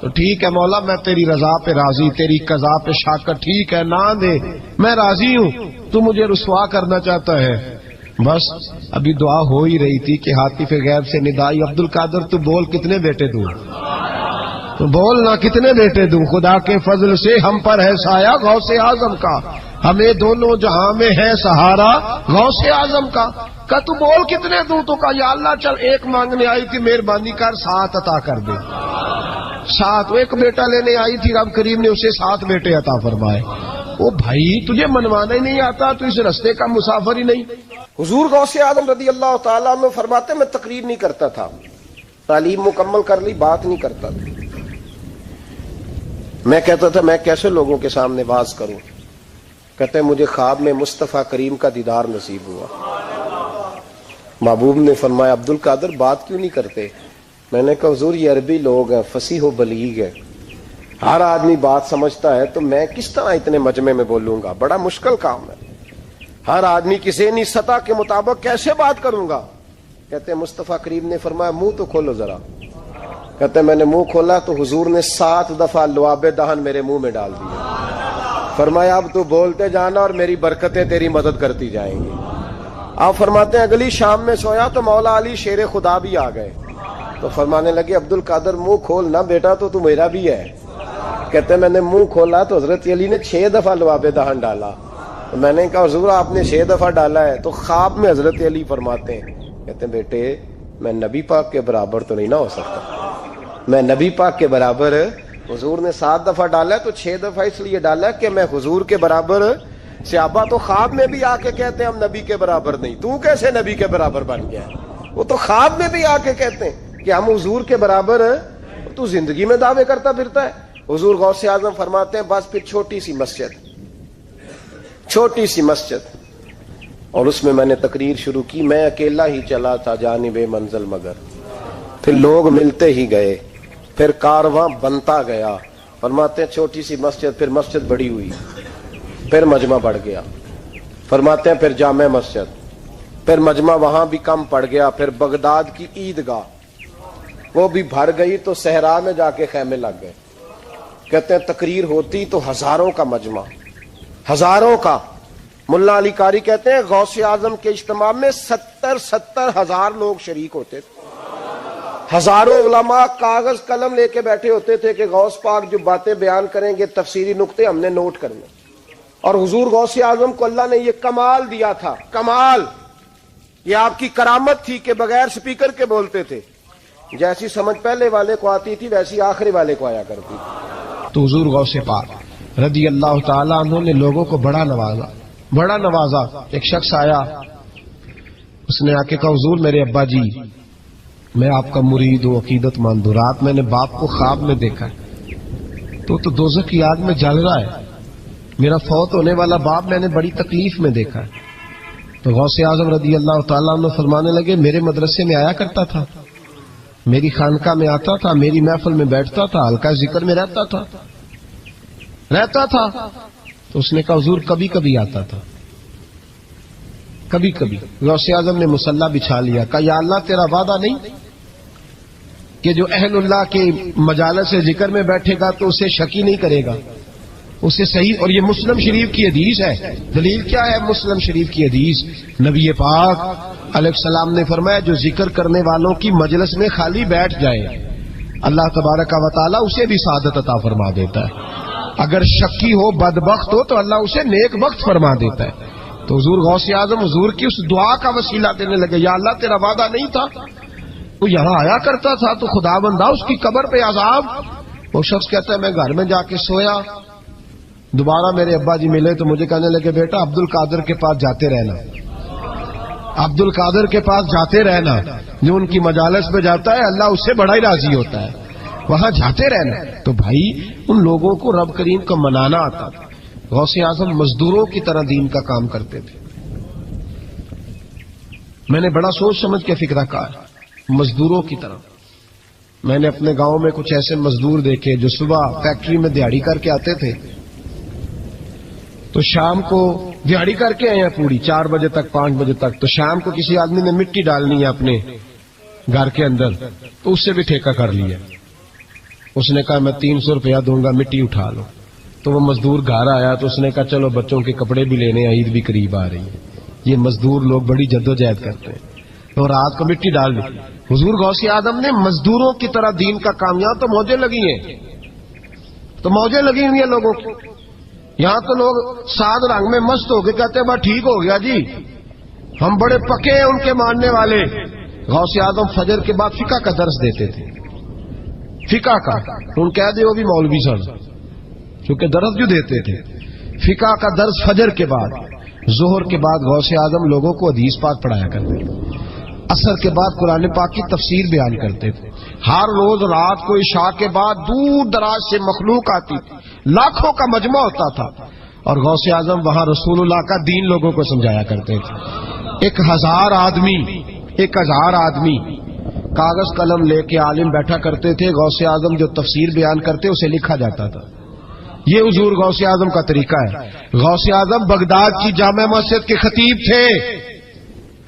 تو ٹھیک ہے مولا میں تیری رضا پہ راضی، تیری قضا پہ شاکر، ٹھیک ہے نہ دے میں راضی ہوں، تو مجھے رسوا کرنا چاہتا ہے۔ بس ابھی دعا ہو ہی رہی تھی کہ ہاتف غیب سے ندائی عبد القادر تو بول کتنے بیٹے دوں، تو بول نہ کتنے بیٹے دوں، خدا کے فضل سے ہم پر ہے سایہ غوث اعظم کا، ہمیں دونوں جہاں میں ہے سہارا غوث اعظم کا۔ کہ تو بول کتنے دوں، تو کہا یا اللہ چل ایک مانگنے آئی تھی مہربانی کر 7 عطا کر دے۔ 7 ایک بیٹا لینے آئی تھی، رب کریم نے اسے 7 بیٹے عطا فرمائے۔ او بھائی تجھے منوانا ہی نہیں آتا، تو اس رستے کا مسافر ہی نہیں۔ حضور غوث اعظم رضی اللہ تعالیٰ عنہ فرماتے میں تقریر نہیں کرتا تھا، تعلیم مکمل کر لی بات نہیں کرتا تھا۔ میں کہتا تھا میں کیسے لوگوں کے سامنے واز کروں، کہتے ہیں مجھے خواب میں مصطفیٰ کریم کا دیدار نصیب ہوا۔ محبوب نے فرمایا عبد القادر بات کیوں نہیں کرتے؟ میں نے کہا حضور یہ عربی لوگ ہیں، فصیح و بلیغ ہے، ہر آدمی بات سمجھتا ہے، تو میں کس طرح اتنے مجمع میں بولوں گا، بڑا مشکل کام ہے، ہر آدمی کی ذہنی سطح کے مطابق کیسے بات کروں گا؟ کہتے ہیں مصطفیٰ کریم نے فرمایا منہ تو کھولو ذرا۔ کہتے ہیں میں نے منہ کھولا تو حضور نے 7 دفعہ لعاب دہن میرے منہ میں ڈال دیا، فرمایا اب تو بولتے جانا اور میری برکتیں تیری مدد کرتی جائیں گی۔ آپ فرماتے ہیں اگلی شام میں سویا تو مولا علی شیر خدا بھی آ گئے، تو فرمانے لگے عبد القادر منہ کھول نہ بیٹا، تو میرا بھی ہے۔ کہتے ہیں میں نے منہ کھولا تو حضرت علی نے 6 دفعہ لعاب دہن ڈالا، تو میں نے کہا حضور آپ نے 6 دفعہ ڈالا ہے، تو خواب میں حضرت علی فرماتے ہیں، کہتے ہیں بیٹے میں نبی پاک کے برابر تو نہیں نہ ہو سکتا، میں نبی پاک کے برابر، حضور نے 7 دفعہ ڈالا ہے تو 6 دفعہ اس لیے ڈالا کہ میں حضور کے برابر۔ صحابہ تو خواب میں بھی آ کے کہتے ہیں ہم نبی کے برابر نہیں، تو کیسے نبی کے برابر بن گیا؟ وہ تو خواب میں بھی آ کے کہتے ہیں کہ ہم حضور کے برابر ہیں، تو زندگی میں دعوے کرتا پھرتا ہے۔ حضور غوث اعظم فرماتے ہیں بس پھر چھوٹی سی مسجد اور اس میں نے تقریر شروع کی، میں اکیلا ہی چلا تھا جانب منزل مگر، پھر لوگ ملتے ہی گئے، پھر کارواں بنتا گیا۔ فرماتے ہیں چھوٹی سی مسجد، پھر مسجد بڑی ہوئی، پھر مجمع بڑھ گیا۔ فرماتے ہیں پھر جامع مسجد، پھر مجمع وہاں بھی کم پڑ گیا، پھر بغداد کی عیدگاہ وہ بھی بھر گئی تو صحرا میں جا کے خیمے لگ گئے۔ کہتے ہیں تقریر ہوتی تو ہزاروں کا مجمع، ہزاروں کا۔ ملا علی قاری کہتے ہیں غوث اعظم کے اجتماع میں 70 ہزار لوگ شریک ہوتے تھے، ہزاروں علماء کاغذ قلم لے کے بیٹھے ہوتے تھے کہ غوث پاک جو باتیں بیان کریں گے تفسیری نقطے ہم نے نوٹ کرنے، اور حضور غوث اعظم کو اللہ نے یہ کمال دیا تھا، کمال، یہ آپ کی کرامت تھی کہ بغیر سپیکر کے بولتے تھے، جیسی سمجھ پہلے والے کو آتی تھی ویسی آخری والے کو آیا کرتی تھی۔ تو حضور غوث پاک رضی اللہ تعالیٰ عنہ نے لوگوں کو بڑا نوازا۔ ایک شخص آیا، اس نے آ کے کہا حضور میرے ابا جی میں آپ کا مرید ہوں، عقیدت مند ہوں، رات میں نے باپ کو خواب میں دیکھا ہے، تو دوزخ کی آگ میں جل رہا ہے، میرا فوت ہونے والا باپ میں نے بڑی تکلیف میں دیکھا ہے۔ تو غوث اعظم رضی اللہ تعالیٰ عنہ فرمانے لگے میرے مدرسے میں آیا کرتا تھا، میری خانقاہ میں آتا تھا، میری محفل میں بیٹھتا تھا، حلقہ ذکر میں رہتا تھا۔ تو اس نے کہا حضور کبھی کبھی آتا تھا، کبھی کبھی۔ غوث اعظم نے مصلی بچھا لیا، کہا یا اللہ تیرا وعدہ نہیں کہ جو اہل اللہ کے مجالس ذکر میں بیٹھے گا تو اسے شکی نہیں کرے گا، اسے صحیح۔ اور یہ مسلم شریف کی حدیث ہے، دلیل کیا ہے؟ مسلم شریف کی حدیث، نبی پاک علیہ السلام نے فرمایا جو ذکر کرنے والوں کی مجلس میں خالی بیٹھ جائے اللہ تبارک و تعالیٰ اسے بھی سعادت عطا فرما دیتا ہے، اگر شکی ہو بدبخت ہو تو اللہ اسے نیک بخت فرما دیتا ہے۔ تو حضور غوث اعظم حضور کی اس دعا کا وسیلہ دینے لگے، یا اللہ تیرا وعدہ نہیں تھا، تو یہاں آیا کرتا تھا تو خدا بندہ اس کی قبر پہ عذاب۔ وہ شخص کہتا ہے میں گھر میں جا کے سویا، دوبارہ میرے ابا جی ملے تو مجھے کہنے لگے بیٹا عبد القادر کے پاس جاتے رہنا، عبد القادر کے پاس جاتے رہنا، جو ان کی مجالس میں جاتا ہے اللہ اس سے بڑا ہی راضی ہوتا ہے، وہاں جاتے رہنا۔ تو بھائی ان لوگوں کو رب کریم کو منانا آتا تھا۔ غوث اعظم مزدوروں کی طرح دین کا کام کرتے تھے۔ میں نے بڑا سوچ سمجھ کے فکرہ کہا، مزدوروں کی طرح۔ میں نے اپنے گاؤں میں کچھ ایسے مزدور دیکھے جو صبح فیکٹری میں دیہڑی کر کے آتے تھے، تو شام کو دیہڑی کر کے آئے ہیں پوری 4 بجے تک 5 بجے تک، تو شام کو کسی آدمی نے مٹی ڈالنی ہے اپنے گھر کے اندر تو اس سے بھی ٹھیکہ کر لیا، اس نے کہا میں 300 روپیہ دوں گا مٹی اٹھا لو. تو وہ مزدور گھر آیا تو اس نے کہا چلو بچوں کے کپڑے بھی لینے عید بھی قریب آ رہی ہے. یہ مزدور لوگ بڑی جدوجہد کرتے ہیں تو رات کو مٹی ڈال دی. حضور غوث اعظم نے مزدوروں کی طرح دین کا کامیاب تو موجیں لگی ہیں تو موجیں لگی ہوئی ہیں لوگوں کی. یہاں تو لوگ ساد رنگ میں مست ہو کے کہتے ہیں بس ٹھیک ہو گیا جی ہم بڑے پکے ہیں ان کے ماننے والے. غوث اعظم فجر کے بعد فقہ کا درس دیتے تھے. فقہ کا ان کہہ دے وہ بھی مولوی سن کیونکہ درس جو دیتے تھے. فقہ کا درس فجر کے بعد ظہر کے بعد غوث اعظم لوگوں کو حدیث پاک پڑھایا کرتے تھے. عصر کے بعد قرآن پاک کی تفسیر بیان کرتے تھے. ہر روز رات کو عشاء کے بعد دور دراز سے مخلوق آتی تھی. لاکھوں کا مجمع ہوتا تھا اور غوث اعظم وہاں رسول اللہ کا دین لوگوں کو سمجھایا کرتے تھے. 1000 آدمی کاغذ قلم لے کے عالم بیٹھا کرتے تھے. غوث اعظم جو تفسیر بیان کرتے اسے لکھا جاتا تھا. یہ حضور غوث اعظم کا طریقہ ہے. غوث اعظم بغداد کی جامع مسجد کے خطیب تھے.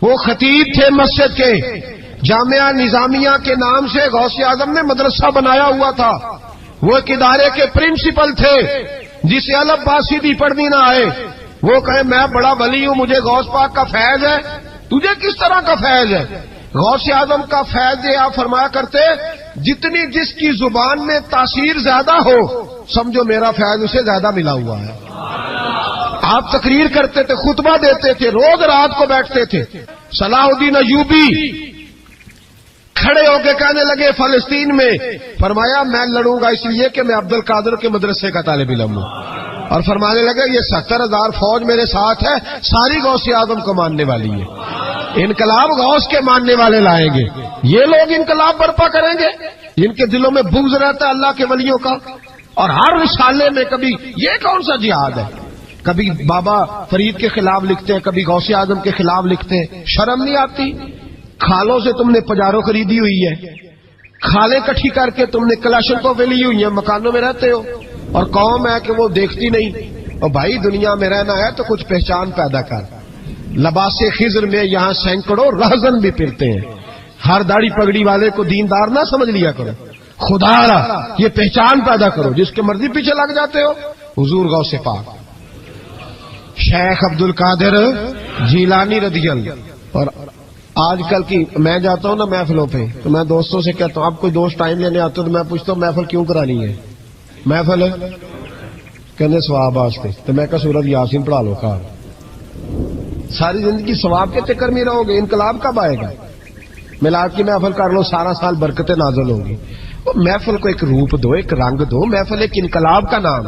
وہ خطیب تھے مسجد کے. جامعہ نظامیہ کے نام سے غوث اعظم نے مدرسہ بنایا ہوا تھا. وہ ایک ادارے کے پرنسپل تھے. جسے الف با سیدھی پڑھنی نہ آئے وہ کہے میں بڑا ولی ہوں مجھے غوث پاک کا فیض ہے. تجھے کس طرح کا فیض ہے؟ غوث اعظم کا فیض یہ آپ فرمایا کرتے جتنی جس کی زبان میں تاثیر زیادہ ہو سمجھو میرا فیض اسے زیادہ ملا ہوا ہے. آپ تقریر کرتے تھے خطبہ دیتے تھے روز رات کو بیٹھتے تھے. صلاح الدین ایوبی کھڑے ہو کے کہنے لگے فلسطین میں فرمایا میں لڑوں گا اس لیے کہ میں عبد القادر کے مدرسے کا طالب علم ہوں. اور فرمانے لگے یہ 70,000 فوج میرے ساتھ ہے ساری غوث اعظم کو ماننے والی ہے. انقلاب غوث کے ماننے والے لائیں گے. یہ لوگ انقلاب برپا کریں گے جن کے دلوں میں بغض رہتا ہے اللہ کے ولیوں کا. اور ہر رسالے میں کبھی یہ کون سا جہاد ہے کبھی بابا فرید کے خلاف لکھتے ہیں کبھی غوث اعظم کے خلاف لکھتے ہیں. شرم نہیں آتی؟ کھالوں سے تم نے پجارو خریدی ہوئی ہے. کھالیں کٹھی کر کے تم نے کلاشنکوف لی ہوئی ہیں مکانوں میں رہتے ہو اور قوم ہے کہ وہ دیکھتی نہیں. اور بھائی دنیا میں رہنا ہے تو کچھ پہچان پیدا کر. لباس خضر میں یہاں سینکڑوں رہزن بھی پھرتے ہیں. ہر داڑھی پگڑی والے کو دیندار نہ سمجھ لیا کرو. خدا را یہ پہچان پیدا کرو. جس کے مرضی پیچھے لگ جاتے ہو. حضور غوث پاک شیخ عبد القادر جیلانی رضی اللہ. اور آج کل کی میں جاتا ہوں نا محفلوں پہ تو میں دوستوں سے کہتا ہوں آپ کوئی دوست ٹائم لینے آتے ہو تو میں پوچھتا ہوں محفل کیوں کرانی ہے؟ محفل کہنے ثواب واسطے. تو میں کہا سورۃ یاسین پڑھا لو. کہا ساری زندگی ثواب کے چکر میں رہو گے انقلاب کب آئے گا؟ میلاد کی محفل کر لو سارا سال برکتیں نازل ہوگی. وہ محفل کو ایک روپ دو ایک رنگ دو. محفل ایک انقلاب کا نام.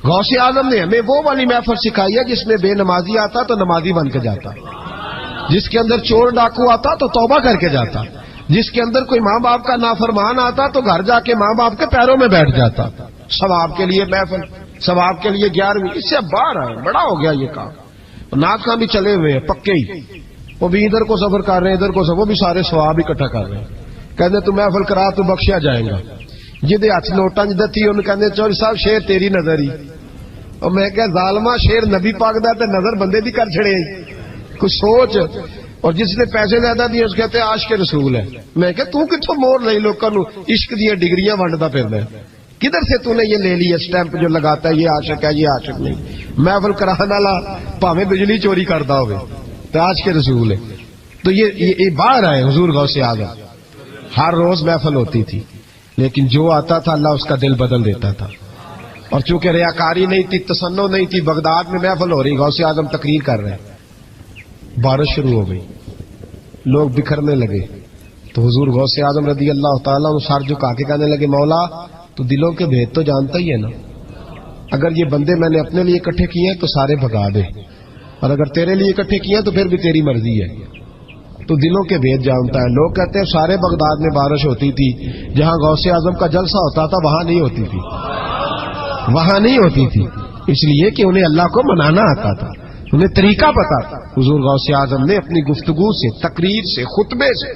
غوث اعظم نے ہمیں وہ والی محفل سکھائی ہے جس میں بے نمازی آتا تو نمازی بن کے جاتا. جس کے اندر چور ڈاکو آتا تو توبہ کر کے جاتا. جس کے اندر کوئی ماں باپ کا نافرمان آتا تو گھر جا کے ماں باپ کے پیروں میں بیٹھ جاتا. ثواب کے لیے محفل ثواب کے لیے 11ویں اس سے باہر ہے. بڑا ہو گیا یہ کام. ناک بھی چلے ہوئے ہیں پکے ہی. وہ بھی ادھر کو سفر کر رہے ہیں ادھر کو سفر. وہ بھی سارے ثواب اکٹھا کر رہے ہیں. کہتے تو محفل کرا تو بخشیا جائے گا. جدے ہاتھ نوٹاں جدہ تھی انہوں کہتے چوری صاحب شیر تیری نظر ہی. اور میں کہ ظالمہ شیر نبی پاک دا تے نظر بندے دی کر چھڑے کچھ سوچ. اور جس نے پیسے زیادہ دیے اس کہتے عاشق رسول ہے. میں کہ تو کتوں مور لئی لوکاں نو عشق دی ڈگریاں ونڈدا پھردا ہے. کدھر سے تو نے یہ لے لی اسٹیمپ جو لگاتا ہے یہ عاشق ہے یہ عاشق نہیں. محفل کرانے والا بھاویں بجلی چوری کرتا ہوئے تو عاشق رسول ہے. تو یہ باہر آئے حضور غوث اعظم. ہر روز محفل ہوتی تھی لیکن جو آتا تھا اللہ اس کا دل بدل دیتا تھا. اور چونکہ ریاکاری نہیں تھی تسنو نہیں تھی بغداد میں محفل ہو رہی غوث اعظم تقریر کر رہے ہیں. بارش شروع ہو گئی لوگ بکھرنے لگے تو حضور غوث اعظم رضی اللہ تعالیٰ سر جھکا کے کہنے لگے مولا تو دلوں کے بھید تو جانتا ہی ہے نا. اگر یہ بندے میں نے اپنے لیے اکٹھے کیے ہیں تو سارے بھگا دے اور اگر تیرے لیے اکٹھے کیے ہیں تو پھر بھی تیری مرضی ہے. تو دلوں کے بھید جانتا ہے. لوگ کہتے ہیں سارے بغداد میں بارش ہوتی تھی جہاں غوث اعظم کا جلسہ ہوتا تھا وہاں نہیں ہوتی تھی. وہاں نہیں ہوتی تھی اس لیے کہ انہیں اللہ کو منانا آتا تھا. انہیں طریقہ پتا تھا. حضور غوث اعظم نے اپنی گفتگو سے تقریر سے خطبے سے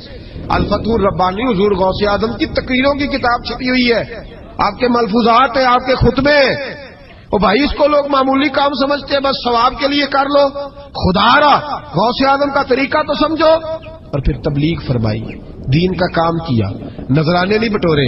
الفتح الربانی حضور غوث اعظم کی تقریروں کی کتاب چھپی ہوئی ہے. آپ کے ملفوظات ہیں آپ کے خطبے. اور بھائی اس کو لوگ معمولی کام سمجھتے ہیں بس ثواب کے لیے کر لو. خدا را غوث اعظم کا طریقہ تو سمجھو. اور پھر تبلیغ فرمائی دین کا کام کیا. نذرانے نہیں بٹورے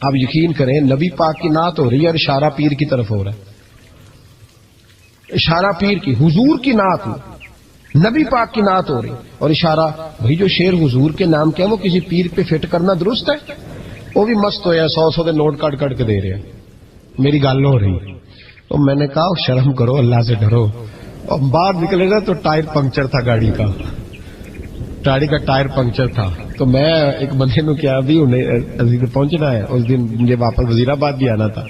آپ یقین کریں نبی پاک کی نعت ہو رہی ہے اور اشارہ پیر کی طرف ہو رہا ہے. اشارہ پیر کی، حضور کی نعت ہو، نبی پاک کی نعت ہو رہی اور اشارہ. بھائی جو شعر حضور کے نام کے وہ کسی پیر پہ فٹ کرنا درست ہے؟ وہ بھی مست ہویا 100 کے نوٹ کٹ کٹ کے دے رہے ہیں. میری گل ہو رہی تو میں نے کہا شرم کرو، اللہ سے ڈرو. اور باہر نکلے نا تو ٹائر پنکچر تھا گاڑی کا ٹائر پنکچر تھا. تو میں ایک بندے نو کیا بھی انہیں پہنچنا ہے، اس دن مجھے واپس وزیر آباد بھی آنا تھا.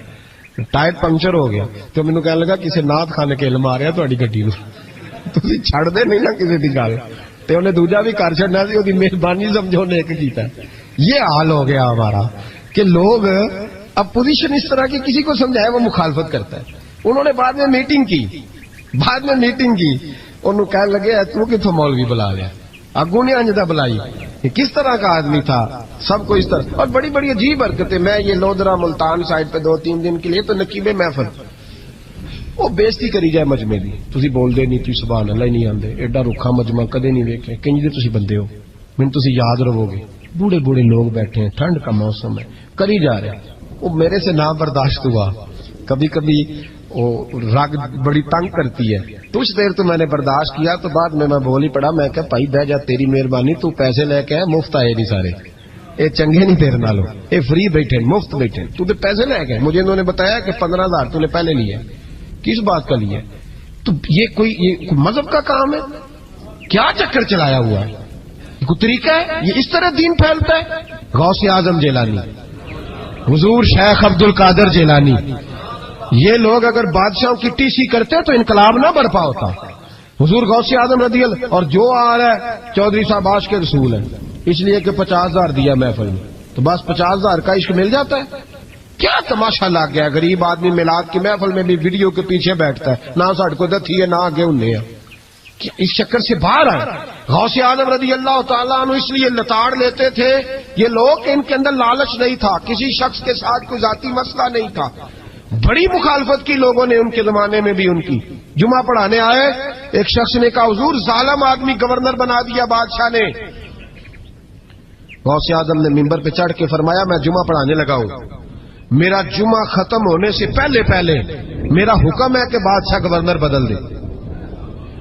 ٹائر پنکچر ہو گیا تو مینوں کہنے لگا کسی نعت خانے کے علم آ رہا تہاڈی گڈی نو، تسی چھڑ دے نہیں نا کسی دی گل. تے انہیں دوجا بھی کر چھڑنا سی، اودی مہربانی سمجھو نے ایک کیتا. یہ حال ہو گیا ہمارا کہ لوگ اپوزیشن اس طرح کی کسی کو سمجھائے وہ مخالفت کرتا ہے. انہوں نے بعد میں میٹنگ کی انہوں کہنے لگے تو کتوں مولوی بلا لیا، اگوں نے انجدہ بلائی. یہ کس طرح کا آدمی تھا؟ سب کو اس طرح. اور بڑی بڑی عجیب حرکتیں. میں یہ لودرا ملتان سائڈ پہ 2-3 دن کے لیے تو نقیب محفل وہ بےزتی کری جائے مجمع دی. تسی بول دے نہیں، تسی سبحان اللہ ہی نہیں آندے. ایڈا رکھا مجمع کدے نہیں ویکھے. کنج دے تسی بندے ہو، من تسی یاد رہو گے. بوڑھے بوڑھے لوگ بیٹھے ہیں، ٹھنڈ کا موسم ہے، کری جا رہے ہیں. وہ میرے سے نہ برداشت ہوا. کبھی کبھی وہ رگ بڑی تنگ کرتی ہے. کچھ دیر تو میں نے برداشت کیا، تو بعد میں بول ہی پڑا. میں کہ بھائی بہ جا، تیری مہربانی، تو پیسے لے کے مفت آئے نہیں سارے، اے چنگے نہیں تیرے نالوں، اے فری بیٹھے مفت بیٹھے. تو تے پیسے لے گئے. مجھے انہوں نے بتایا کہ 15,000 تو نے پہلے لیے. کس بات کا لیے؟ تو یہ کوئی مذہب کا کام ہے؟ کیا چکر چلایا ہوا ہے؟ کوئی طریقہ ہے؟ یہ اس طرح دین پھیلتا ہے؟ غوث اعظم جیلانی، حضور شیخ عبد القادر جیلانی، یہ لوگ اگر بادشاہوں کی ٹی سی کرتے تو انقلاب نہ برپا ہوتا. حضور غوث اعظم رضی اللہ. اور جو آ رہا ہے چودھری صاحب عاشق کے رسول ہیں، اس لیے کہ 50,000 دیا محفل میں تو بس 50,000 کا عشق مل جاتا ہے. کیا تماشا لگ گیا؟ غریب آدمی میلاد کی محفل میں بھی ویڈیو کے پیچھے بیٹھتا ہے، نہ ساڑھ کو دتھی ہے نہ آگے انہیں ہے. اس چکر سے باہر آئے. غوث اعظم رضی اللہ تعالیٰ عنہ اس لیے لتاڑ لیتے تھے یہ لوگ کہ ان کے اندر لالچ نہیں تھا، کسی شخص کے ساتھ کوئی ذاتی مسئلہ نہیں تھا. بڑی مخالفت کی لوگوں نے ان کے زمانے میں بھی ان کی. جمعہ پڑھانے آئے، ایک شخص نے کہا حضور ظالم آدمی گورنر بنا دیا بادشاہ نے. غوث اعظم نے ممبر پہ چڑھ کے فرمایا میں جمعہ پڑھانے لگا ہوں، میرا جمعہ ختم ہونے سے پہلے میرا حکم ہے کہ بادشاہ گورنر بدل دے.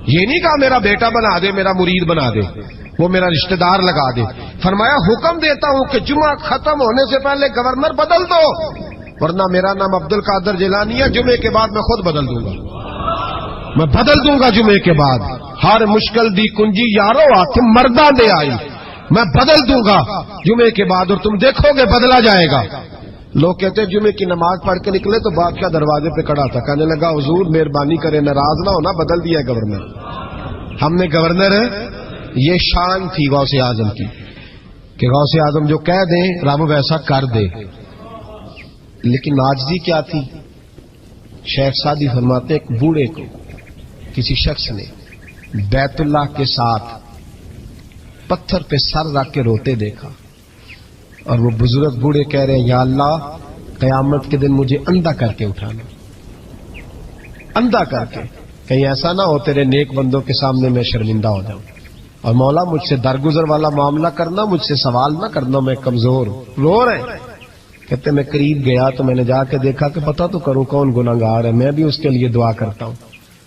یہ نہیں کہا میرا بیٹا بنا دے، میرا مرید بنا دے، وہ میرا رشتہ دار لگا دے. فرمایا حکم دیتا ہوں کہ جمعہ ختم ہونے سے پہلے گورنر بدل دو، ورنہ میرا نام عبد القادر جیلانی ہے، جمعے کے بعد میں خود بدل دوں گا. میں بدل دوں گا جمعے کے بعد. ہر مشکل دی کنجی یارو آتم مردہ دے آئی، میں بدل دوں گا جمعے کے بعد، اور تم دیکھو گے بدلا جائے گا. لوگ کہتے ہیں جمعے کی نماز پڑھ کے نکلے تو بادشاہ دروازے پہ کھڑا تھا، کہنے لگا حضور مہربانی کرے ناراض نہ ہونا، بدل دیا ہے گورنر. ہم نے گورنر یہ شان تھی غوث اعظم کی کہ غوث اعظم جو کہہ دیں رب ویسا کر دے. لیکن عاجزی کیا تھی؟ شیخ سعدی فرماتے ایک بوڑھے کو کسی شخص نے بیت اللہ کے ساتھ پتھر پہ سر رکھ کے روتے دیکھا، اور وہ بزرگ بوڑھے کہہ رہے ہیں یا اللہ قیامت کے دن مجھے اندھا کر کے اٹھانا، اندھا کر کے، کہیں ایسا نہ ہو تیرے نیک بندوں کے سامنے میں شرمندہ ہو جاؤں، اور مولا مجھ سے درگزر والا معاملہ کرنا، مجھ سے سوال نہ کرنا، میں کمزور ہوں. رو رہے کہتے میں قریب گیا تو میں نے جا کے دیکھا کہ پتہ تو کروں کون گناہگار ہے، میں بھی اس کے لیے دعا کرتا ہوں.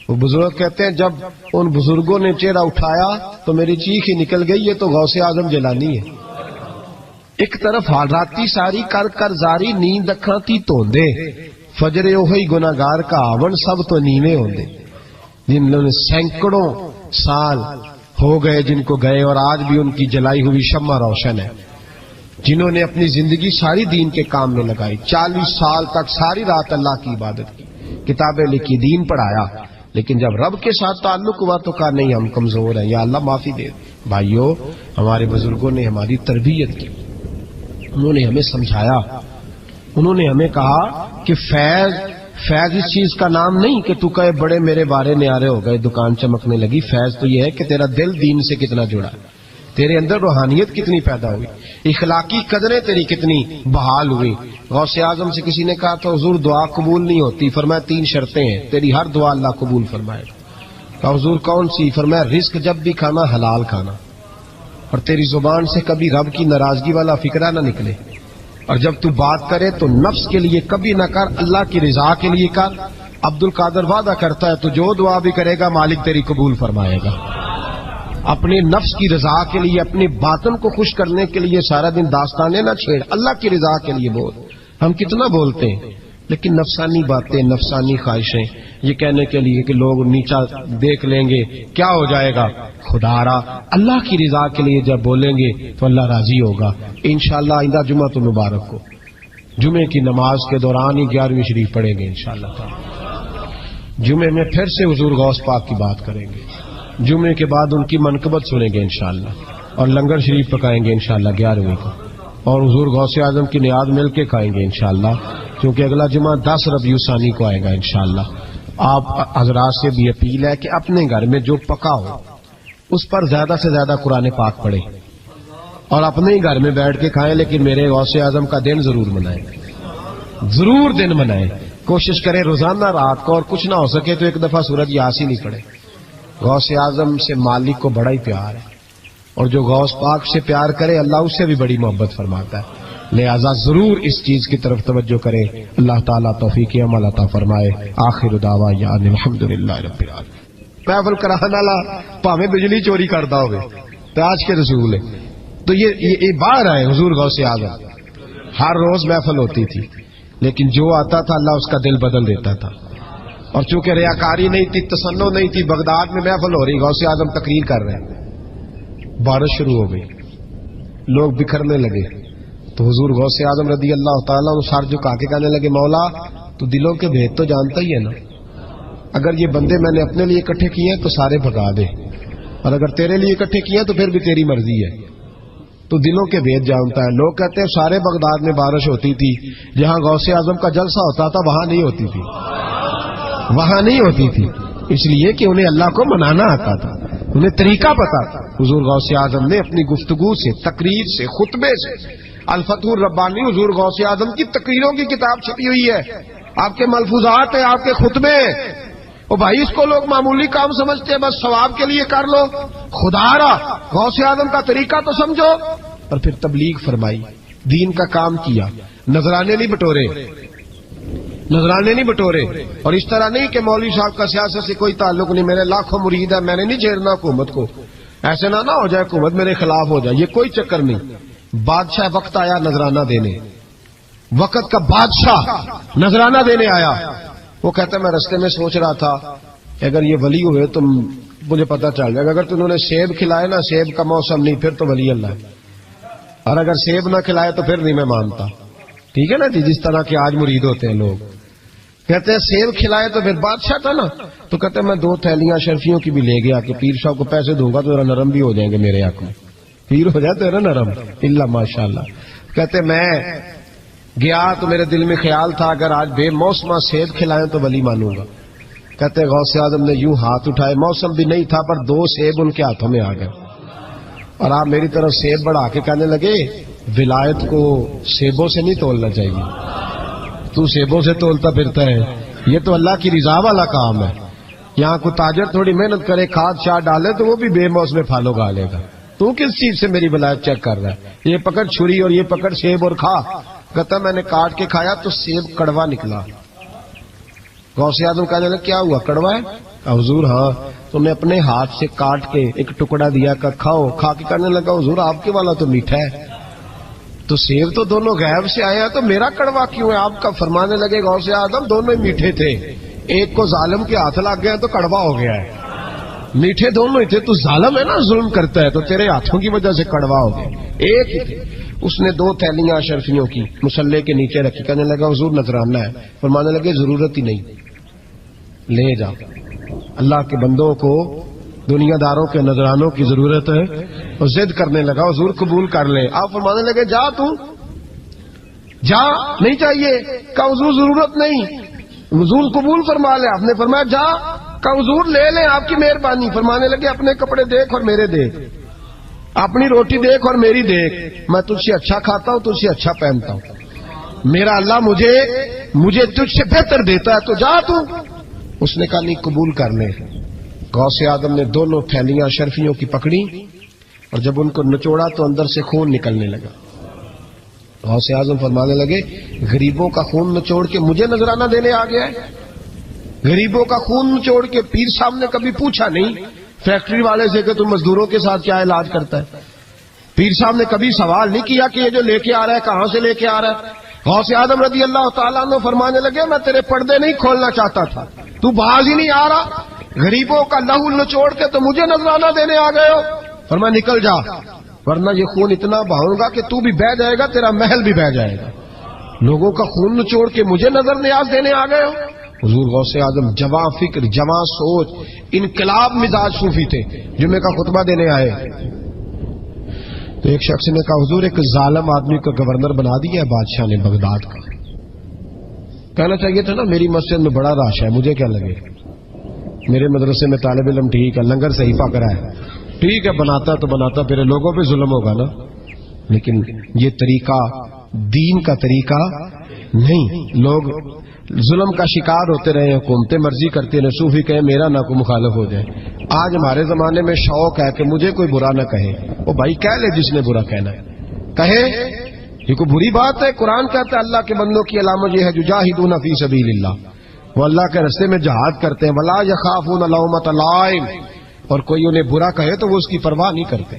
وہ بزرگ کہتے ہیں جب ان بزرگوں نے چہرہ اٹھایا تو میری چیخ ہی نکل گئی، یہ تو غوث اعظم جیلانی ہے. ایک طرف حالاتی ساری کر کر زاری نیند اکھاں تی توندے، فجر اوہی گناہگار کا آون سب تو نیویں ہوندے. جن لوگوں نے سینکڑوں سال ہو گئے جن کو گئے، اور آج بھی ان کی جلائی ہوئی شمع روشن ہے. جنہوں نے اپنی زندگی ساری دین کے کام میں لگائی، 40 سال تک ساری رات اللہ کی عبادت کی، کتابیں لکھی، دین پڑھایا، لیکن جب رب کے ساتھ تعلق ہوا تو کہا نہیں ہم کمزور ہیں، یا اللہ معافی دے. بھائیو ہمارے بزرگوں نے ہماری تربیت کی، انہوں نے ہمیں سمجھایا، انہوں نے ہمیں کہا کہ فیض اس چیز کا نام نہیں کہ تو کہے بڑے میرے بارے نیارے ہو گئے دکان چمکنے لگی. فیض تو یہ ہے کہ تیرا دل دین سے کتنا جڑا، تیرے اندر روحانیت کتنی پیدا ہوئی، اخلاقی قدریں تیری کتنی بحال ہوئی. غوث اعظم سے کسی نے کہا تو حضور دعا قبول نہیں ہوتی، فرمایا 3 شرطیں ہیں، تیری ہر دعا اللہ قبول فرمائے. کہا حضور کون سی؟ فرمایا رزق جب بھی کھانا حلال کھانا، اور تیری زبان سے کبھی رب کی ناراضگی والا فکرہ نہ نکلے، اور جب تو بات کرے تو نفس کے لیے کبھی نہ کر، اللہ کی رضا کے لیے کر۔ عبد القادر وعدہ کرتا ہے تو جو دعا بھی کرے گا مالک تیری قبول فرمائے گا۔ اپنے نفس کی رضا کے لیے، اپنے باطن کو خوش کرنے کے لیے سارا دن داستانیں نہ چھیڑ، اللہ کی رضا کے لیے بول۔ ہم کتنا بولتے ہیں لیکن نفسانی باتیں، نفسانی خواہشیں، یہ کہنے کے لیے کہ لوگ نیچا دیکھ لیں گے کیا ہو جائے گا، خدا را اللہ کی رضا کے لیے جب بولیں گے تو اللہ راضی ہوگا انشاءاللہ۔ آئندہ جمعہ تو مبارک ہو، جمعے کی نماز کے دوران ہی 11ویں شریف پڑھیں گے انشاءاللہ تعالی۔ جمعے میں پھر سے حضور غوث پاک کی بات کریں گے، جمعے کے بعد ان کی منقبت سنیں گے انشاءاللہ، اور لنگر شریف پکائیں گے انشاءاللہ 11ویں کو، اور حضور غوث اعظم کی نیاد مل کے کھائیں گے انشاءاللہ، کیونکہ اگلا جمعہ 10 ربیع الثانی کو آئے گا انشاءاللہ۔ آپ حضرات سے بھی اپیل ہے کہ اپنے گھر میں جو پکا ہو اس پر زیادہ سے زیادہ قرآن پاک پڑھیں اور اپنے ہی گھر میں بیٹھ کے کھائیں، لیکن میرے غوث اعظم کا دن ضرور منائیں، ضرور دن منائیں۔ کوشش کریں روزانہ رات کو، اور کچھ نہ ہو سکے تو ایک دفعہ سورۃ یاسین ہی پڑھیں۔ غوث اعظم سے مالک کو بڑا ہی پیار ہے، اور جو غوث پاک سے پیار کرے اللہ اس سے بھی بڑی محبت فرماتا ہے، لہذا ضرور اس چیز کی طرف توجہ کریں۔ اللہ تعالیٰ توفیق عمل عطا فرمائے۔ آخر دعوانا ان الحمدللہ رب العالمین۔ محفل کرانے والا پاویں بجلی چوری کرتا ہوئے تو آج کے رسول ہے، تو یہ باہر آئے حضور غوث اعظم، ہر روز محفل ہوتی تھی لیکن جو آتا تھا اللہ اس کا دل بدل دیتا تھا، اور چونکہ ریاکاری نہیں تھی، تصنع نہیں تھی، بغداد میں محفل ہو رہی، غوث اعظم تقریر کر رہے ہیں، بارش شروع ہو گئی، لوگ بکھرنے لگے، تو حضور غوث اعظم رضی اللہ تعالیٰ عنہ سر جھکا کے کہنے لگے مولا تو دلوں کے بھید تو جانتا ہی ہے نا، اگر یہ بندے میں نے اپنے لیے اکٹھے کیے ہیں تو سارے بھگا دے، اور اگر تیرے لیے اکٹھے کیے ہیں تو پھر بھی تیری مرضی ہے، تو دلوں کے بھید جانتا ہے۔ لوگ کہتے ہیں سارے بغداد میں بارش ہوتی تھی، جہاں غوث اعظم کا جلسہ ہوتا تھا وہاں نہیں ہوتی تھی، وہاں نہیں ہوتی تھی، اس لیے کہ انہیں اللہ کو منانا آتا تھا، انہیں طریقہ پتا تھا۔ حضور غوث اعظم نے اپنی گفتگو سے، تقریر سے، خطبے سے، الفتح الربانی حضور غوث اعظم کی تقریروں کی کتاب چھپی ہوئی ہے، آپ کے ملفوظات ہیں، آپ کے خطبے ہیں، او بھائی اس کو لوگ معمولی کام سمجھتے ہیں، بس ثواب کے لیے کر لو، خدا را غوث اعظم کا طریقہ تو سمجھو۔ اور پھر تبلیغ فرمائی، دین کا کام کیا، نذرانے نہیں بٹورے، نذرانے نہیں بٹورے، اور اس طرح نہیں کہ مولوی صاحب کا سیاست سے کوئی تعلق نہیں، میرے لاکھوں مرید ہے، میں نے نہیں چھیڑنا حکومت کو، ایسے نہ ہو جائے حکومت میرے خلاف ہو جائے، یہ کوئی چکر نہیں۔ بادشاہ وقت آیا نذرانہ دینے، وقت کا بادشاہ نذرانہ دینے آیا، وہ کہتا ہے میں رستے میں سوچ رہا تھا اگر یہ ولی ہوئے تو مجھے پتا چل جائے گا، اگر تم نے سیب کھلائے نا، سیب کا موسم نہیں پھر تو ولی اللہ ہے، اور اگر سیب نہ کھلائے تو پھر نہیں میں مانتا، ٹھیک ہے نا جی، جس طرح کے آج مرید ہوتے ہیں لوگ، کہتے ہیں سیب کھلائے تو پھر بادشاہ تھا نا، تو کہتے ہیں میں 2 تھیلیاں شرفیوں کی بھی لے گیا کہ پیر صاحب کو پیسے دوں گا تو ذرا نرم بھی ہو جائیں گے میرے حق میں، پیر ہو جاتے ہیں نا نرم، اللہ ماشاءاللہ۔ کہتے میں گیا تو میرے دل میں خیال تھا اگر آج بے موسمہ سیب کھلائیں تو ولی مانوں گا، کہتے غوث اعظم نے یوں ہاتھ اٹھائے، موسم بھی نہیں تھا پر 2 سیب ان کے ہاتھوں میں آ گئے، اور آپ میری طرف سیب بڑھا کے کہنے لگے ولایت کو سیبوں سے نہیں تولنا چاہیے، تو سیبوں سے تولتا پھرتا ہے، یہ تو اللہ کی رضا والا کام ہے، یہاں کو تاجر تھوڑی محنت کرے کھاد شاد ڈالے تو وہ بھی بے موسم پھل اگا لے گا، تو کس چیز سے میری ولایت چیک کر رہا ہے، یہ پکڑ چھری اور یہ پکڑ سیب اور کھا، کہتا میں نے کاٹ کے کھایا تو سیب کڑوا نکلا، غوث اعظم کہنے لگا کیا ہوا کڑوا ہے، حضور ہاں، تو میں اپنے ہاتھ سے کاٹ کے ایک ٹکڑا دیا کہ کھاؤ، کھا کے کہنے لگا حضور آپ کے والا تو میٹھا ہے، تو سیب تو دونوں غیب سے آئے ہیں تو میرا کڑوا کیوں ہے، آپ کا فرمانے لگے غوث اعظم دونوں ہی میٹھے تھے، ایک کو ظالم کے ہاتھ لگ گیا تو کڑوا ہو گیا ہے، میٹھے دونوں ہی تھے، تو ظالم ہے نا، ظلم کرتا ہے تو تیرے ہاتھوں کی وجہ سے کڑوا ہو گیا، ایک ہی تھے۔ اس نے 2 تھیلیاں اشرفیوں کی مصلے کے نیچے رکھی، کہنے لگا حضور نذرانہ ہے، فرمانے لگے ضرورت ہی نہیں، لے جا، اللہ کے بندوں کو دنیا داروں کے نذرانوں کی ضرورت ہے، اور ضد کرنے لگا حضور قبول کر لے، آپ فرمانے لگے جا تو جا، نہیں چاہیے، کہ حضور ضرورت نہیں، حضور قبول فرما لے، آپ نے فرمایا جا، کہ حضور لے لیں آپ کی مہربانی، فرمانے لگے اپنے کپڑے دیکھ اور میرے دیکھ، اپنی روٹی دیکھ اور میری دیکھ، میں تجھ سے اچھا کھاتا ہوں، تجھ سے اچھا پہنتا ہوں، میرا اللہ مجھے تجھ سے بہتر دیتا ہے، تو جا تو، اس نے کہا نہیں قبول کر لے۔ غوث اعظم نے 2 تھیلیاں شرفیوں کی پکڑی، اور جب ان کو نچوڑا تو اندر سے خون نکلنے لگا، غوث اعظم فرمانے لگے غریبوں کا خون نچوڑ کے مجھے نذرانہ دینے آ گیا ہے. غریبوں کا خون نچوڑ کے. پیر صاحب نے کبھی پوچھا نہیں فیکٹری والے سے کہ تم مزدوروں کے ساتھ کیا علاج کرتا ہے. پیر صاحب نے کبھی سوال نہیں کیا کہ یہ جو لے کے آ رہا ہے کہاں سے لے کے آ رہا ہے. غوث اعظم رضی اللہ تعالیٰ عنہ فرمانے لگے میں تیرے پردے نہیں کھولنا چاہتا تھا, تو باز ہی نہیں آ رہا, غریبوں کا لہو نچوڑ کے تو مجھے نذرانہ دینے آ گئے ہو. فرمایا نکل جا ورنہ یہ خون اتنا بہاؤں گا کہ تو بھی بہہ جائے گا, تیرا محل بھی بہہ جائے گا. لوگوں کا خون نچوڑ کے مجھے نظر نیاز دینے آ گئے ہو. حضور غوث اعظم جواں فکر, جواں سوچ, انقلاب مزاج صوفی تھے. جمعے کا خطبہ دینے آئے تو ایک شخص نے کہا حضور ایک ظالم آدمی کو گورنر بنا دیا ہے بادشاہ نے بغداد کا. کہنا چاہیے تھا نا میری مسجد میں بڑا رش ہے, مجھے کیا لگے, میرے مدرسے میں طالب علم ٹھیک ہے, لنگر صحیفہ کرا ہے, ٹھیک ہے بناتا تو بناتا, پھر لوگوں پہ ظلم ہوگا نا. لیکن یہ طریقہ دین کا طریقہ نہیں. لوگ ظلم کا شکار ہوتے رہے, حکومتیں مرضی کرتے رہے, صوفی کہے میرا نہ کوئی مخالف ہو جائے. آج ہمارے زمانے میں شوق ہے کہ مجھے کوئی برا نہ کہے. وہ بھائی کہہ لے جس نے برا کہنا ہے کہے, یہ کوئی بری بات ہے. قرآن کہتا ہے اللہ کے بندوں کی علامت یہ ہے یجاہدون فی سبیل اللہ, وہ اللہ کے راستے میں جہاد کرتے ہیں. ولا یخافون لومۃ لائم, اور کوئی انہیں برا کہے تو وہ اس کی پرواہ نہیں کرتے,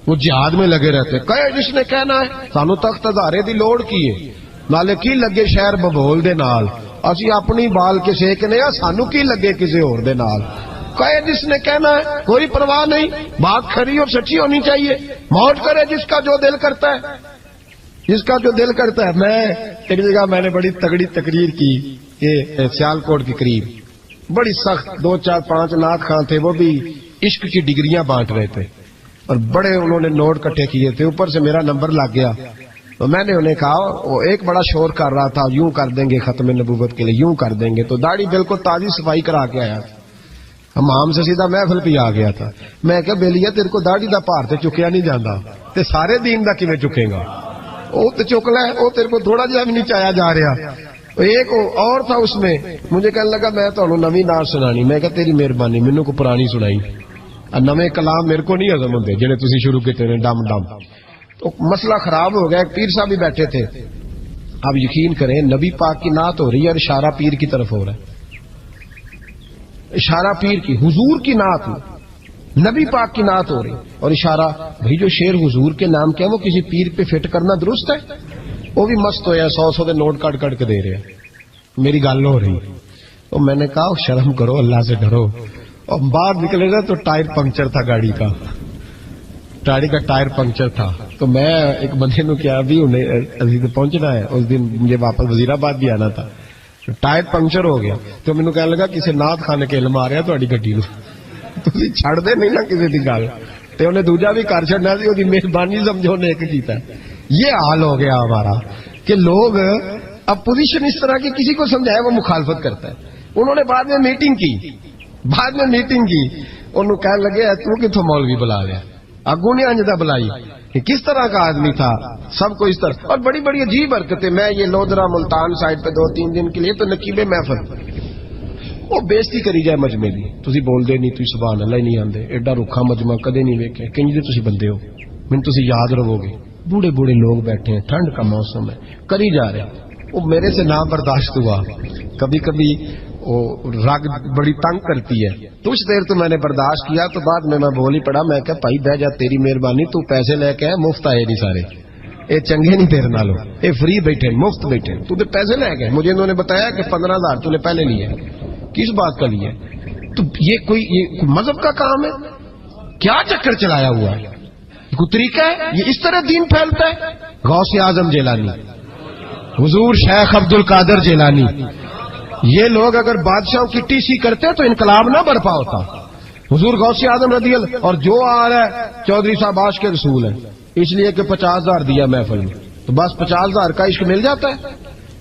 وہ جہاد میں لگے رہتے. کہے جس نے کہنا ہے سانو تخت ہزارے دی لوڑ کی ہے, نالے کی لگے شہر ببول دے نال, اسی اپنی بال کے سیکنے ہیں, سانو کی لگے کسی اور دے نال. کہے جس نے کہنا ہے کوئی پرواہ نہیں, بات کھری اور سچی ہونی چاہیے. موت کرے جس کا جو دل کرتا ہے, جس کا جو دل کرتا ہے. میں ایک جگہ میں نے بڑی تگڑی تقریر کی کہ سیالکوٹ کے قریب بڑی سخت 2 4 5 نعت خان تھے, وہ بھی عشق کی ڈگریاں بانٹ رہے تھے اور بڑے انہوں نے نوٹ کٹھے کیے تھے. اوپر سے میرا نمبر لگ گیا تو میں نے انہیں کہا, وہ ایک بڑا شور کر رہا تھا یوں کر دیں گے ختم نبوت کے لیے, یوں کر دیں گے. تو داڑھی بالکل تازی صفائی کرا کے آیا, ہم سے سیدھا محفل پہ آ گیا تھا. میں کہ بیلیا تیرے کو داڑھی دا پار تے چکیا نہیں جانا, تے سارے دین دا کیویں چکے گا, وہ تے چک لے, وہ تیرے کو تھوڑا جہا بھی نہیں چایا جا رہا. ایک اور تھا اس میں, مجھے کہنے لگا میں تو نویں نار سنانی. میں کہ تیری مہربانی مینوں کو پرانی سنائی, نویں کلام میرے کو نہیں ہضم ہوندے جڑے تسی شروع کیتے نے ڈم ڈم. تو مسئلہ خراب ہو گیا. ایک پیر صاحب بھی بیٹھے تھے. اب یقین کریں نبی پاک کی نعت ہو رہی ہے اور اشارہ پیر کی طرف ہو رہا ہے, اشارہ پیر کی, حضور کی نعت نبی پاک کی نعت ہو رہی اور اشارہ. بھائی جو شعر حضور کے نام کیا وہ کسی پیر پہ فٹ کرنا درست ہے؟ وہ بھی مست ہویا 100 دے نوٹ کٹ کٹ کے دے رہے ہیں. میری گل ہو رہی تو میں نے کہا شرم کرو, اللہ سے ڈرو. اور باہر نکلے نا تو ٹائر پنکچر تھا گاڑی کا, گاڑی کا ٹائر پنکچر تھا. تو میں ایک بندے نو کیا ابھی انہیں پہنچنا ہے, اس دن مجھے واپس وزیر آباد بھی آنا تھا, ٹائر پنکچر ہو گیا. تو مینوں کہنے لگا کسی نعت خانے کے علم آ رہا تہاڈی گڈی نو, تسی چھڑ دے نہیں نا کسی دی گل, تے انہیں دوجا بھی کر چھڑنا سی, اودی مہربانی سمجھو نے ایک کیتا. یہ حال ہو گیا ہمارا کہ لوگ اپوزیشن اس طرح کی کسی کو سمجھائے وہ مخالفت کرتا ہے. انہوں نے بعد میں میٹنگ کی, انہوں کہنے لگے تو کتوں مولوی بلا لیا, اگوں نے انجدہ بلائی کہ کس طرح کا آدمی تھا, سب کو اس طرح. اور بڑی بڑی عجیب حرکتیں. میں یہ لودرا ملتان سائڈ پہ 2-3 دن کے لیے تو نقیب محفل, وہ بےزتی کری جائے مجمے دی, تسی بول دے نہیں, تسی سبحان اللہ نہیں آندے, ایڈا رکھا مجمع کدے نہیں ویکھے, کنج دے تسی بندے ہو, من تسی یاد رہو گے. بوڑھے بوڑھے لوگ بیٹھے ہیں, ٹھنڈ کا موسم ہے, کری جا رہے ہیں. وہ میرے سے نہ برداشت ہوا. کبھی کبھی وہ رگ بڑی تنگ کرتی ہے. کچھ دیر تو میں نے برداشت کیا, تو بعد میں بول ہی پڑا. میں کہ بھائی بہ جا, تیری مہربانی, تو پیسے لے کے مفت آئے نہیں سارے, اے چنگے نہیں تیرے نالوں, اے فری بیٹھے مفت بیٹھے, تو تے پیسے لے گئے. مجھے انہوں نے بتایا کہ 15,000 تو نے پہلے لیے. کس بات کا لیے؟ تو یہ کوئی مذہب کا کام ہے کیا؟ چکر چلایا ہوا ہے, کوئی طریقہ ہے؟ یہ اس طرح دین پھیلتا ہے؟ غوث اعظم جیلانی, حضور شیخ عبد القادر جیلانی, یہ لوگ اگر بادشاہوں کی ٹی سی کرتے تو انقلاب نہ برپا ہوتا. حضور غوث اعظم رضی اللہ, اور جو آ رہا ہے چودھری صاحب عاشق کے رسول ہے, اس لیے کہ 50,000 دیا محفل میں, تو بس 50,000 کا عشق مل جاتا ہے.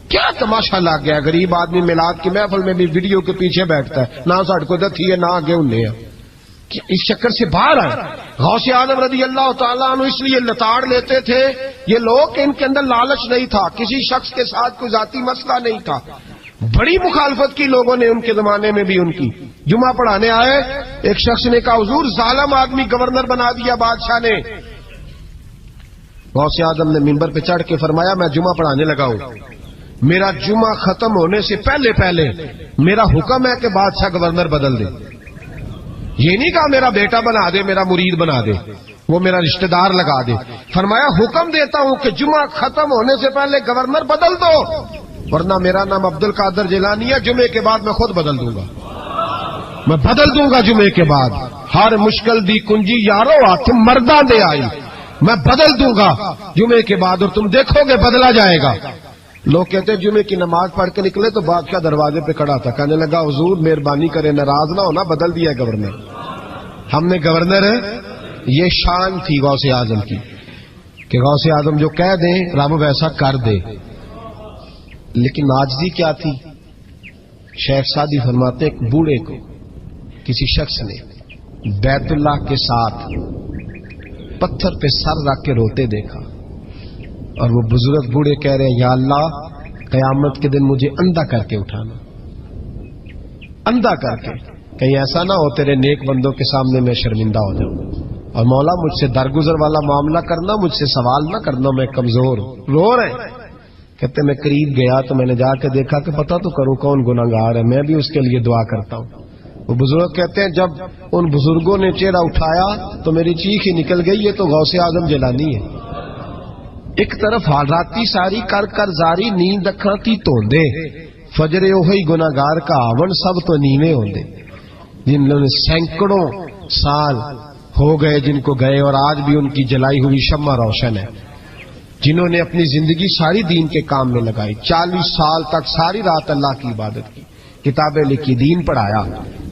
کیا تماشا لگ گیا؟ غریب آدمی میلاد کی محفل میں بھی ویڈیو کے پیچھے بیٹھتا ہے, نہ ساڑھ کو دتھی ہے نہ آگے انہیں ہے. اس چکر سے باہر آئے. غوث اعظم رضی اللہ تعالیٰ عنہ اس لیے لتاڑ لیتے تھے یہ لوگ کہ ان کے اندر لالچ نہیں تھا, کسی شخص کے ساتھ کوئی ذاتی مسئلہ نہیں تھا. بڑی مخالفت کی لوگوں نے ان کے زمانے میں بھی ان کی. جمعہ پڑھانے آئے, ایک شخص نے کہا حضور ظالم آدمی گورنر بنا دیا بادشاہ نے. غوث اعظم نے منبر پہ چڑھ کے فرمایا میں جمعہ پڑھانے لگا ہوں، میرا جمعہ ختم ہونے سے پہلے پہلے میرا حکم ہے کہ بادشاہ گورنر بدل دے. یہ نہیں کہا میرا بیٹا بنا دے، میرا مرید بنا دے، وہ میرا رشتہ دار لگا دے. فرمایا حکم دیتا ہوں کہ جمعہ ختم ہونے سے پہلے گورنر بدل دو، ورنہ میرا نام عبد القادر جیلانی ہے، جمعے کے بعد میں خود بدل دوں گا، میں بدل دوں گا جمعے کے بعد. ہر مشکل دی کنجی یارو ہاتھ مرداں دے آئی، میں بدل دوں گا جمعے کے بعد، اور تم دیکھو گے بدلا جائے گا. لوگ کہتے ہیں جمعے کی نماز پڑھ کے نکلے تو بادشاہ دروازے پہ کھڑا تھا، کہنے لگا حضور مہربانی کرے ناراض نہ ہونا، بدل دیا ہے گورنر، ہم نے گورنر ہے. یہ شان تھی غوث اعظم کی کہ غوث اعظم جو کہہ دیں رب ویسا کر دے. لیکن عاجزی کیا تھی؟ شیخ سعدی فرماتے ایک بوڑھے کو کسی شخص نے بیت اللہ کے ساتھ پتھر پہ سر رکھ کے روتے دیکھا، اور وہ بزرگ بوڑھے کہہ رہے ہیں یا اللہ قیامت کے دن مجھے اندھا کر کے اٹھانا، اندھا کر کے، کہیں ایسا نہ ہو تیرے نیک بندوں کے سامنے میں شرمندہ ہو جاؤں، اور مولا مجھ سے درگزر والا معاملہ کرنا، مجھ سے سوال نہ کرنا، میں کمزور ہوں. رو رہے کہتے میں قریب گیا تو میں نے جا کے دیکھا کہ پتہ تو کروں کون گناہگار ہے، میں بھی اس کے لیے دعا کرتا ہوں. وہ بزرگ کہتے ہیں جب ان بزرگوں نے چہرہ اٹھایا تو میری چیخ ہی نکل گئی، یہ تو غوث اعظم جیلانی ہے. ایک طرف حالاتی ساری کر کر زاری نیند اکھاں تی توندے، فجر اوہی گناہگار کا آون سب تو نیویں ہوندے. جنہوں نے سینکڑوں سال ہو گئے جن کو گئے، اور آج بھی ان کی جلائی ہوئی شمع روشن ہے. جنہوں نے اپنی زندگی ساری دین کے کام میں لگائی، 40 سال تک ساری رات اللہ کی عبادت کی، کتابیں لکھی، دین پڑھایا،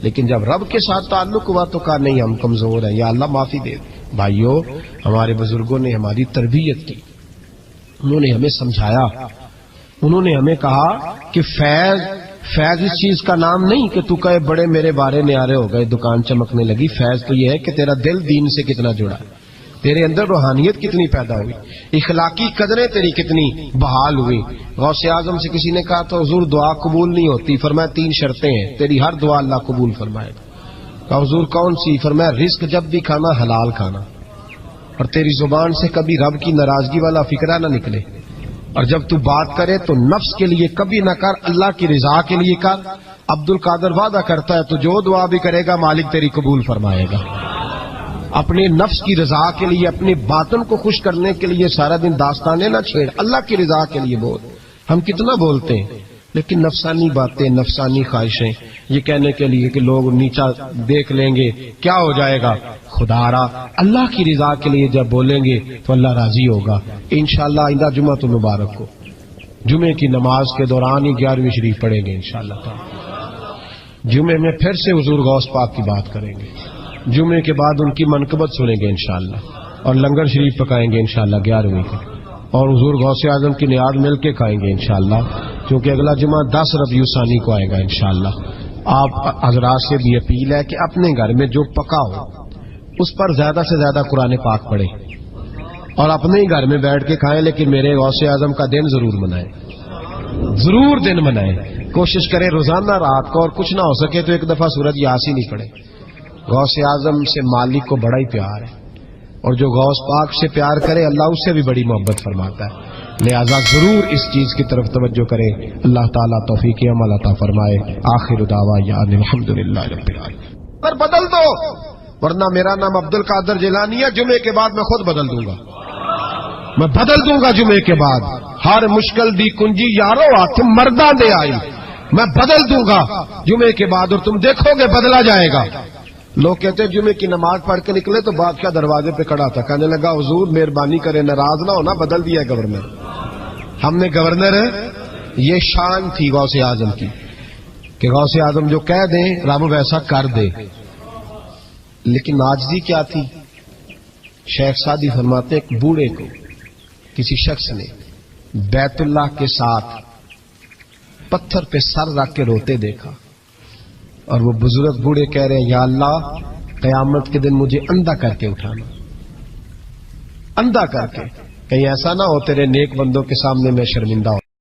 لیکن جب رب کے ساتھ تعلق ہوا تو کہا نہیں ہم کمزور ہیں، یا اللہ معافی دے. بھائیو ہمارے بزرگوں نے ہماری تربیت کی، انہوں نے ہمیں سمجھایا، انہوں نے ہمیں کہا کہ فیض اس چیز کا نام نہیں کہ تو کہے بڑے میرے بارے نیارے ہو گئے، دکان چمکنے لگی. فیض تو یہ ہے کہ تیرا دل دین سے کتنا جڑا ہے، تیرے اندر روحانیت کتنی پیدا ہوئی، اخلاقی قدریں تیری کتنی بحال ہوئی. غوث اعظم سے کسی نے کہا تو حضور دعا قبول نہیں ہوتی، فرمایا 3 شرطیں ہیں، تیری ہر دعا اللہ قبول فرمائے گا. کہا حضور کون سی؟ فرمایا رزق جب بھی کھانا حلال کھانا، اور تیری زبان سے کبھی رب کی ناراضگی والا فکرہ نہ نکلے، اور جب تو بات کرے تو نفس کے لیے کبھی نہ کر، اللہ کی رضا کے لیے کر. عبد القادر وعدہ کرتا ہے تو جو دعا بھی کرے گا مالک تیری قبول فرمائے گا. اپنے نفس کی رضا کے لیے، اپنے باطن کو خوش کرنے کے لیے سارا دن داستانے نہ چھیڑ، اللہ کی رضا کے لیے بول. ہم کتنا بولتے ہیں لیکن نفسانی باتیں، نفسانی خواہشیں، یہ کہنے کے لیے کہ لوگ نیچا دیکھ لیں گے کیا ہو جائے گا. خدا را اللہ کی رضا کے لیے جب بولیں گے تو اللہ راضی ہوگا. انشاءاللہ آئندہ جمعہ تو مبارک ہو، جمعے کی نماز کے دوران ہی 11ویں شریف پڑھیں گے انشاءاللہ تعالی. جمعے میں پھر سے حضور غوث پاک کی بات کریں گے، جمعے کے بعد ان کی منقبت سنیں گے انشاءاللہ، اور لنگر شریف پکائیں گے انشاءاللہ 11ویں کو، اور حضور غوث اعظم کی نیاد مل کے کھائیں گے انشاءاللہ، کیونکہ اگلا جمعہ 10 ربیع الثانی کو آئے گا انشاءاللہ. آپ حضرات سے بھی اپیل ہے کہ اپنے گھر میں جو پکا ہو اس پر زیادہ سے زیادہ قرآن پاک پڑھیں، اور اپنے ہی گھر میں بیٹھ کے کھائیں، لیکن میرے غوث اعظم کا دن ضرور منائیں، ضرور دن منائیں. کوشش کریں روزانہ رات کو، اور کچھ نہ ہو سکے تو ایک دفعہ سورۃ یاسین ہی پڑھیں. غوث اعظم سے مالک کو بڑا ہی پیار ہے، اور جو غوث پاک سے پیار کرے اللہ اس سے بھی بڑی محبت فرماتا ہے. لہذا ضرور اس چیز کی طرف توجہ کریں. اللہ تعالیٰ توفیق عمل عطا فرمائے. آخر دعوانا الحمدللہ رب العالمین. پر بدل دو، ورنہ میرا نام عبد القادر جیلانی ہے، جمعے کے بعد میں خود بدل دوں گا، میں بدل دوں گا جمعے کے بعد. ہر مشکل دی کنجی یارو ہاتھ مرداں دے آئی، میں بدل دوں گا جمعے کے بعد، اور تم دیکھو گے بدلا جائے گا. لوگ کہتے ہیں جمعے کی نماز پڑھ کے نکلے تو بادشاہ دروازے پہ کھڑا تھا، کہنے لگا حضور مہربانی کرے ناراض نہ ہونا، بدل دیا ہے گورنر، ہم نے گورنر ہے. یہ شان تھی غوث اعظم کی کہ غوث اعظم جو کہہ دیں رب ویسا کر دے. لیکن عاجزی کیا تھی؟ شیخ سعدی فرماتے ایک بوڑھے کو کسی شخص نے بیت اللہ کے ساتھ پتھر پہ سر رکھ کے روتے دیکھا، اور وہ بزرگ بوڑھے کہہ رہے ہیں یا اللہ قیامت کے دن مجھے اندھا کر کے اٹھانا، اندھا کر کے، کہیں ایسا نہ ہو تیرے نیک بندوں کے سامنے میں شرمندہ ہو.